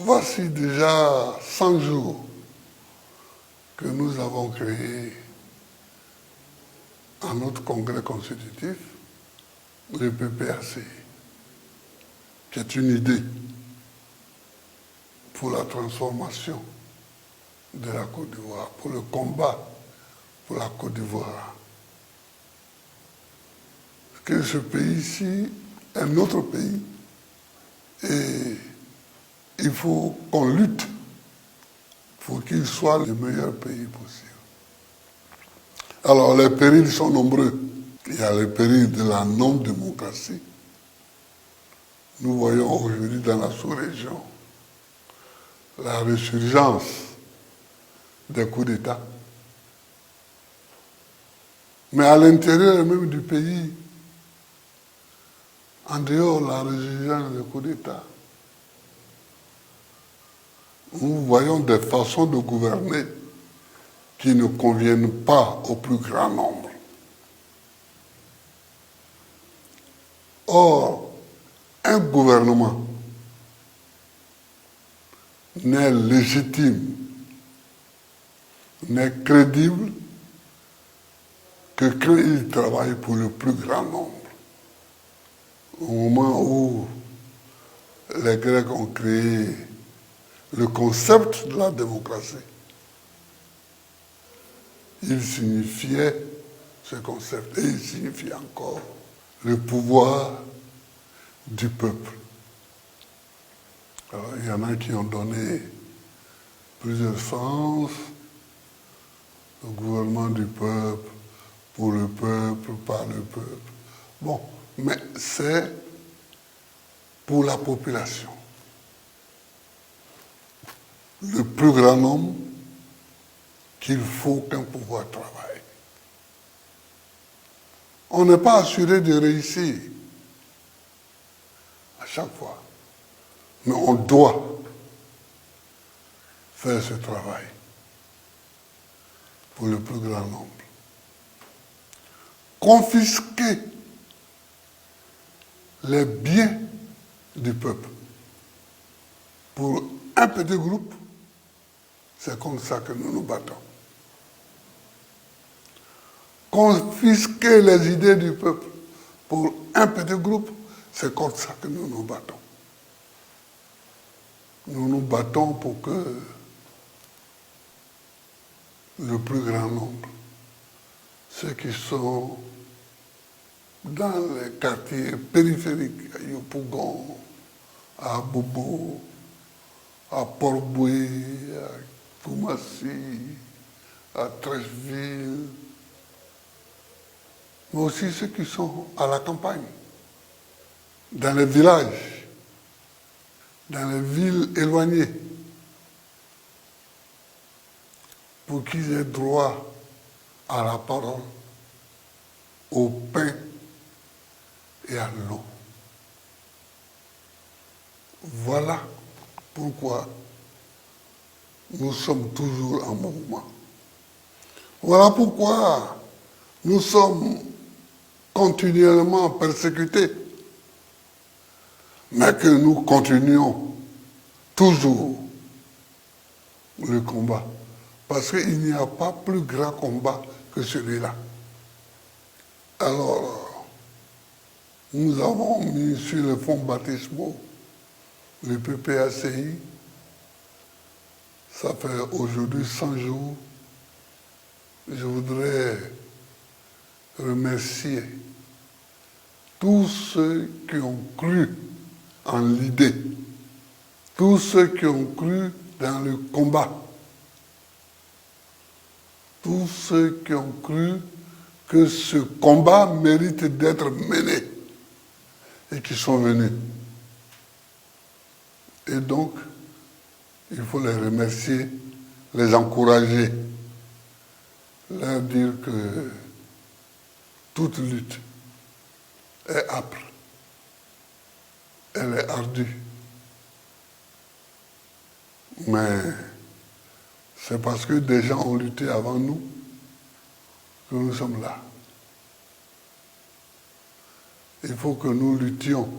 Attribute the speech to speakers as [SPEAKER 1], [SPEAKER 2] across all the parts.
[SPEAKER 1] Voici déjà 100 jours que nous avons créé à notre congrès constitutif le PPAC, qui est une idée pour la transformation de la Côte d'Ivoire, pour le combat pour la Côte d'Ivoire. Que ce pays-ci est notre pays et il faut qu'on lutte pour qu'il soit le meilleur pays possible. Alors les périls sont nombreux. Il y a le péril de la non-démocratie. Nous voyons aujourd'hui dans la sous-région la résurgence des coups d'État. Mais à l'intérieur même du pays, en dehors de la résurgence des coups d'État, nous voyons des façons de gouverner qui ne conviennent pas au plus grand nombre. Or, un gouvernement n'est légitime, n'est crédible que quand il travaille pour le plus grand nombre. Au moment où les Grecs ont créé le concept de la démocratie, il signifiait ce concept, et il signifie encore le pouvoir du peuple. Alors, il y en a qui ont donné plusieurs sens, le gouvernement du peuple, pour le peuple, par le peuple. Bon, mais c'est pour la population. Le plus grand nombre qu'il faut qu'un pouvoir travaille. On n'est pas assuré de réussir à chaque fois, mais on doit faire ce travail pour le plus grand nombre. Confisquer les biens du peuple pour un petit groupe, c'est comme ça que nous nous battons. Confisquer les idées du peuple pour un petit groupe, c'est comme ça que nous nous battons. Nous nous battons pour que le plus grand nombre, ceux qui sont dans les quartiers périphériques, à Yopougon, à Bobo, à Port-Boué, à Koumassi, à Treichville, mais aussi ceux qui sont à la campagne, dans les villages, dans les villes éloignées, pour qu'ils aient droit à la parole, au pain et à l'eau. Voilà pourquoi nous sommes toujours en mouvement. Voilà pourquoi nous sommes continuellement persécutés, mais que nous continuons toujours le combat. Parce qu'il n'y a pas plus grand combat que celui-là. Alors, nous avons mis sur le fonds baptismaux le PPACI. Ça fait aujourd'hui 100 jours. Je voudrais remercier tous ceux qui ont cru en l'idée, tous ceux qui ont cru dans le combat, tous ceux qui ont cru que ce combat mérite d'être mené et qui sont venus. Et donc, il faut les remercier, les encourager, leur dire que toute lutte est âpre, elle est ardue. Mais c'est parce que des gens ont lutté avant nous que nous sommes là. Il faut que nous luttions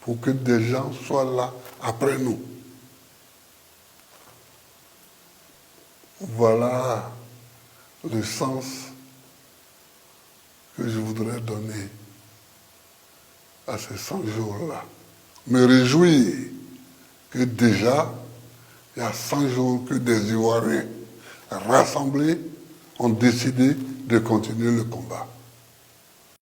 [SPEAKER 1] pour que des gens soient là après nous. Voilà le sens que je voudrais donner à ces 100 jours-là. Me réjouir que déjà, il y a 100 jours que des Ivoiriens rassemblés ont décidé de continuer le combat.